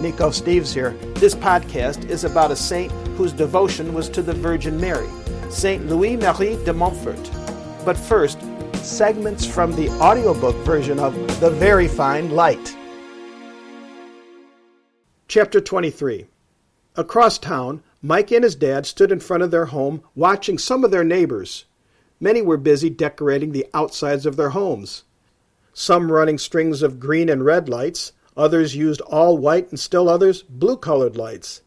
Nico Steves here. This podcast is about a saint whose devotion was to the Virgin Mary, Saint Marie de Montfort. But first, segments from the audiobook version of The Very Fine Light. Chapter 23. Across town, Mike and his dad stood in front of their home watching some of their neighbors. Many were busy decorating the outsides of their homes. Some running strings of green and red lights, others used all white and still others blue-colored lights.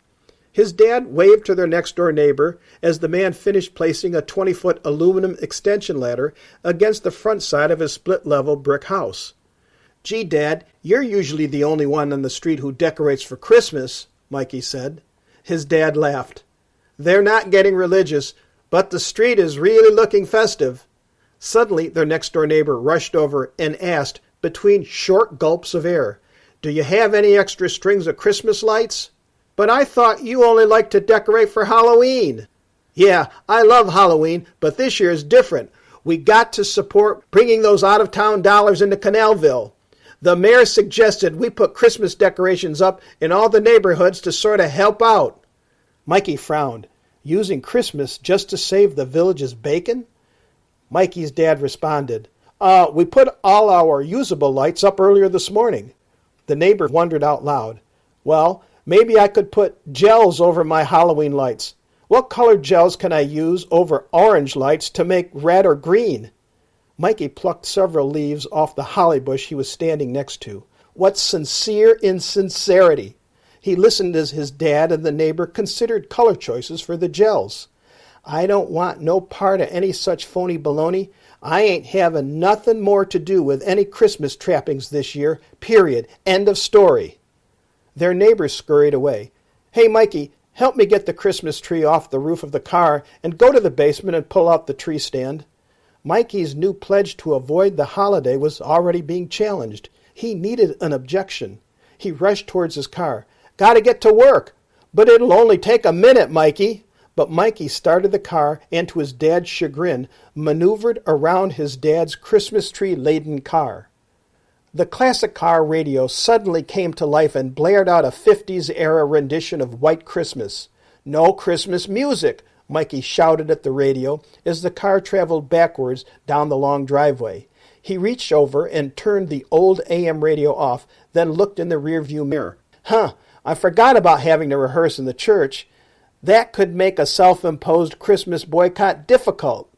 His dad waved to their next-door neighbor as the man finished placing a 20-foot aluminum extension ladder against the front side of his split-level brick house. "Gee, Dad, you're usually the only one on the street who decorates for Christmas," Mikey said. His dad laughed. "They're not getting religious, but the street is really looking festive." Suddenly, their next-door neighbor rushed over and asked, between short gulps of air, "Do you have any extra strings of Christmas lights?" "But I thought you only liked to decorate for Halloween." "Yeah, I love Halloween, but this year is different. We got to support bringing those out-of-town dollars into Canalville. The mayor suggested we put Christmas decorations up in all the neighborhoods to sort of help out." Mikey frowned. Using Christmas just to save the village's bacon? Mikey's dad responded, "We put all our usable lights up earlier this morning." The neighbor wondered out loud, "Well, maybe I could put gels over my Halloween lights. What colored gels can I use over orange lights to make red or green?" Mikey plucked several leaves off the holly bush he was standing next to. What sincere insincerity! He listened as his dad and the neighbor considered color choices for the gels. "I don't want no part of any such phony baloney. I ain't having nothing more to do with any Christmas trappings this year, period. End of story." Their neighbor scurried away. "Hey, Mikey, help me get the Christmas tree off the roof of the car and go to the basement and pull out the tree stand." Mikey's new pledge to avoid the holiday was already being challenged. He needed an objection. He rushed towards his car. "Gotta get to work." "But it'll only take a minute, Mikey." But Mikey started the car and, to his dad's chagrin, maneuvered around his dad's Christmas tree-laden car. The classic car radio suddenly came to life and blared out a 50s-era rendition of White Christmas. "No Christmas music," Mikey shouted at the radio as the car traveled backwards down the long driveway. He reached over and turned the old AM radio off, then looked in the rearview mirror. I forgot about having to rehearse in the church. That could make a self-imposed Christmas boycott difficult.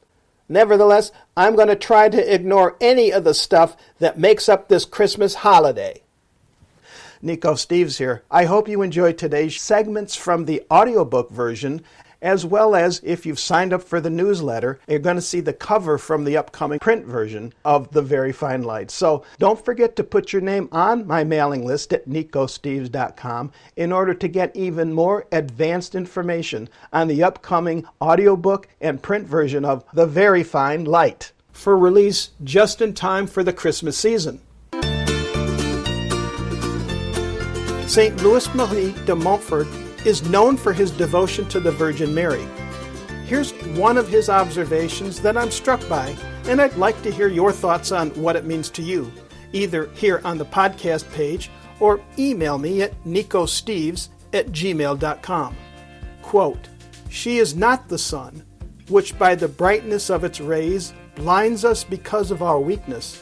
Nevertheless, I'm going to try to ignore any of the stuff that makes up this Christmas holiday." Nico Steves here. I hope you enjoyed today's segments from the audiobook version, as well as if you've signed up for the newsletter, you're going to see the cover from the upcoming print version of The Very Fine Light. So don't forget to put your name on my mailing list at nicosteves.com in order to get even more advanced information on the upcoming audiobook and print version of The Very Fine Light, for release just in time for the Christmas season. Saint Marie de Montfort is known for his devotion to the Virgin Mary. Here's one of his observations that I'm struck by, and I'd like to hear your thoughts on what it means to you, either here on the podcast page or email me at nicosteves@gmail.com. Quote, "She is not the sun, which by the brightness of its rays blinds us because of our weakness,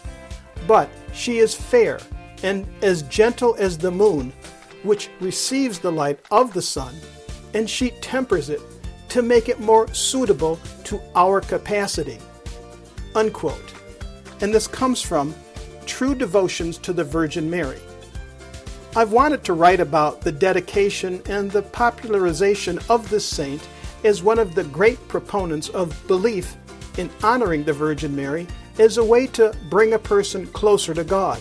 but she is fair and as gentle as the moon, which receives the light of the sun, and she tempers it to make it more suitable to our capacity." Unquote. And this comes from True Devotions to the Virgin Mary. I've wanted to write about the dedication and the popularization of this saint as one of the great proponents of belief in honoring the Virgin Mary as a way to bring a person closer to God.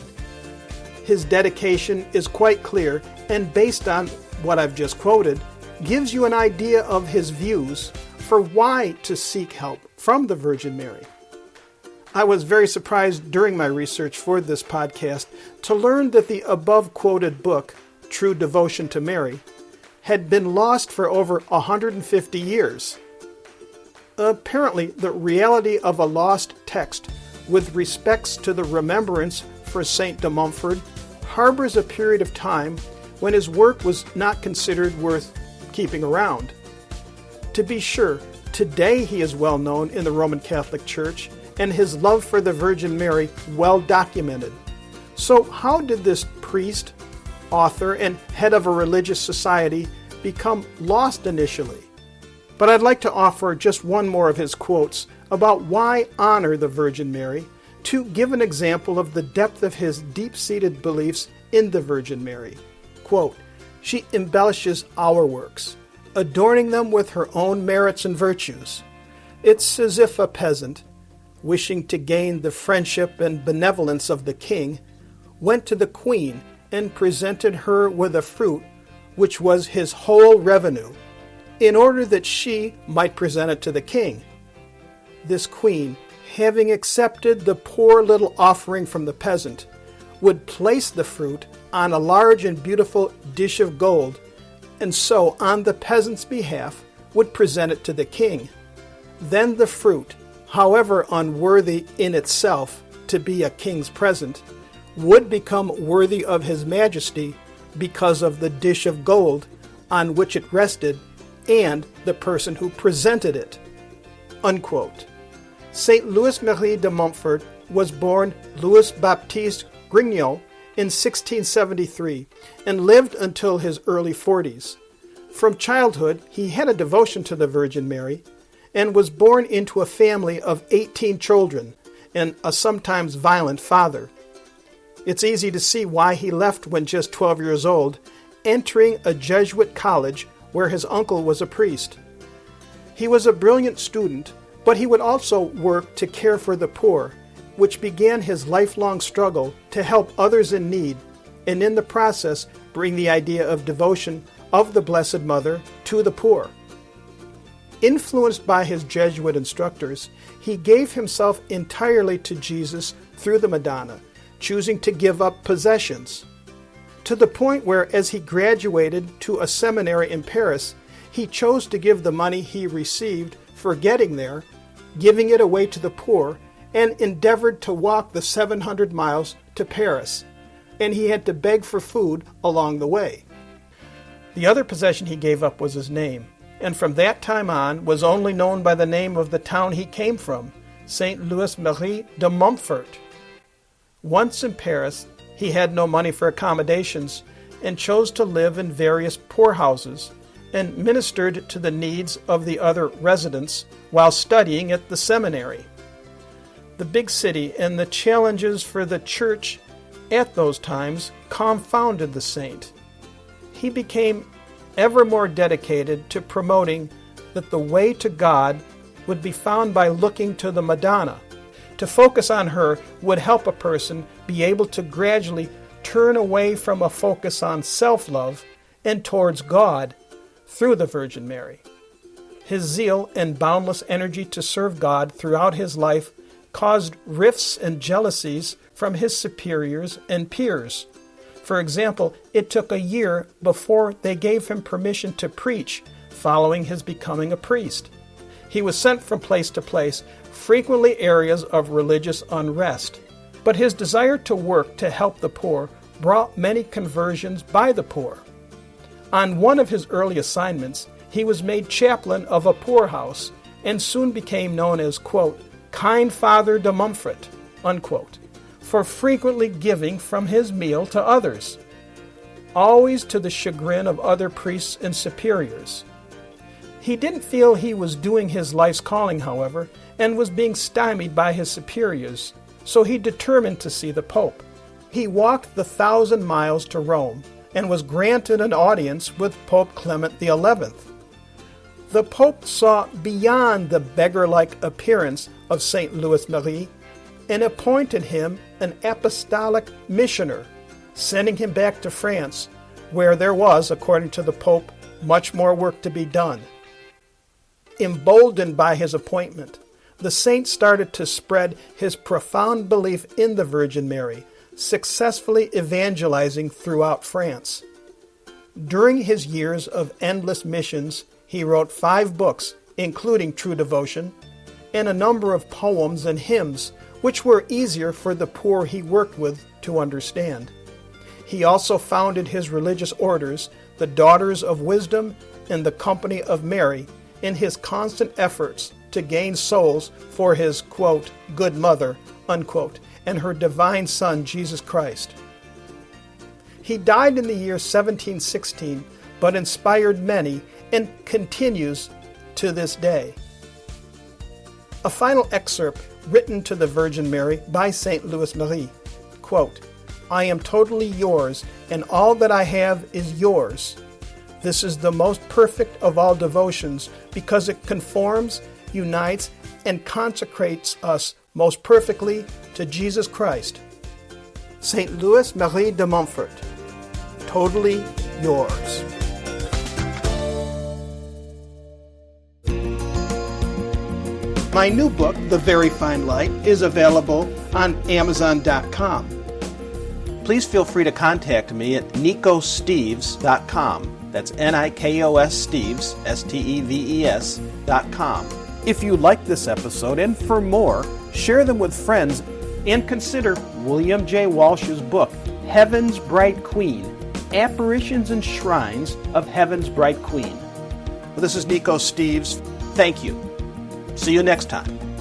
His dedication is quite clear, and based on what I've just quoted, gives you an idea of his views for why to seek help from the Virgin Mary. I was very surprised during my research for this podcast to learn that the above-quoted book, True Devotion to Mary, had been lost for over 150 years. Apparently, the reality of a lost text with respects to the remembrance for Saint de Montfort harbors a period of time when his work was not considered worth keeping around. To be sure, today he is well known in the Roman Catholic Church, and his love for the Virgin Mary well documented. So how did this priest, author, and head of a religious society become lost initially? But I'd like to offer just one more of his quotes about why honor the Virgin Mary, to give an example of the depth of his deep-seated beliefs in the Virgin Mary. Quote, "She embellishes our works, adorning them with her own merits and virtues. It's as if a peasant, wishing to gain the friendship and benevolence of the king, went to the queen and presented her with a fruit which was his whole revenue, in order that she might present it to the king. This queen, having accepted the poor little offering from the peasant, would place the fruit on a large and beautiful dish of gold, and so on the peasant's behalf would present it to the king. Then the fruit, however unworthy in itself to be a king's present, would become worthy of his majesty because of the dish of gold on which it rested and the person who presented it." Unquote. St. Louis Marie de Montfort was born Louis Baptiste Grignon in 1673 and lived until his early 40s. From childhood, he had a devotion to the Virgin Mary and was born into a family of 18 children and a sometimes violent father. It's easy to see why he left when just 12 years old, entering a Jesuit college where his uncle was a priest. He was a brilliant student, but he would also work to care for the poor, which began his lifelong struggle to help others in need, and in the process bring the idea of devotion of the Blessed Mother to the poor. Influenced by his Jesuit instructors, he gave himself entirely to Jesus through the Madonna, choosing to give up possessions, to the point where, as he graduated to a seminary in Paris, he chose to give the money he received for getting there, giving it away to the poor, and endeavored to walk the 700 miles to Paris, and he had to beg for food along the way. The other possession he gave up was his name, and from that time on was only known by the name of the town he came from, St. Louis Marie de Montfort. Once in Paris, he had no money for accommodations and chose to live in various poorhouses and ministered to the needs of the other residents while studying at the seminary. The big city and the challenges for the church at those times confounded the saint. He became ever more dedicated to promoting that the way to God would be found by looking to the Madonna. To focus on her would help a person be able to gradually turn away from a focus on self-love and towards God through the Virgin Mary. His zeal and boundless energy to serve God throughout his life caused rifts and jealousies from his superiors and peers. For example, it took a year before they gave him permission to preach following his becoming a priest. He was sent from place to place, frequently areas of religious unrest. But his desire to work to help the poor brought many conversions by the poor. On one of his early assignments, he was made chaplain of a poorhouse and soon became known as, quote, "Kind Father de Montfort," unquote, for frequently giving from his meal to others, always to the chagrin of other priests and superiors. He didn't feel he was doing his life's calling, however, and was being stymied by his superiors, so he determined to see the Pope. He walked the 1,000 miles to Rome and was granted an audience with Pope Clement XI. The Pope saw beyond the beggar-like appearance of St. Louis Marie and appointed him an apostolic missioner, sending him back to France, where there was, according to the Pope, much more work to be done. Emboldened by his appointment, the saint started to spread his profound belief in the Virgin Mary, successfully evangelizing throughout France. During his years of endless missions, he wrote 5 books, including True Devotion, and a number of poems and hymns, which were easier for the poor he worked with to understand. He also founded his religious orders, the Daughters of Wisdom and the Company of Mary, in his constant efforts to gain souls for his, quote, good mother, unquote, and her divine Son, Jesus Christ. He died in the year 1716, but inspired many and continues to this day. A final excerpt written to the Virgin Mary by St. Louis Marie, quote, I am totally yours, and all that I have is yours. This is the most perfect of all devotions because it conforms, unites, and consecrates us most perfectly to Jesus Christ. St. Louis Marie de Montfort, totally yours. My new book, The Very Fine Light, is available on Amazon.com. Please feel free to contact me at nicosteves.com. That's Nikos Steves, Steves.com. If you like this episode, and for more, share them with friends, and consider William J. Walsh's book, Heaven's Bright Queen, Apparitions and Shrines of Heaven's Bright Queen. Well, this is Nico Steves. Thank you. See you next time.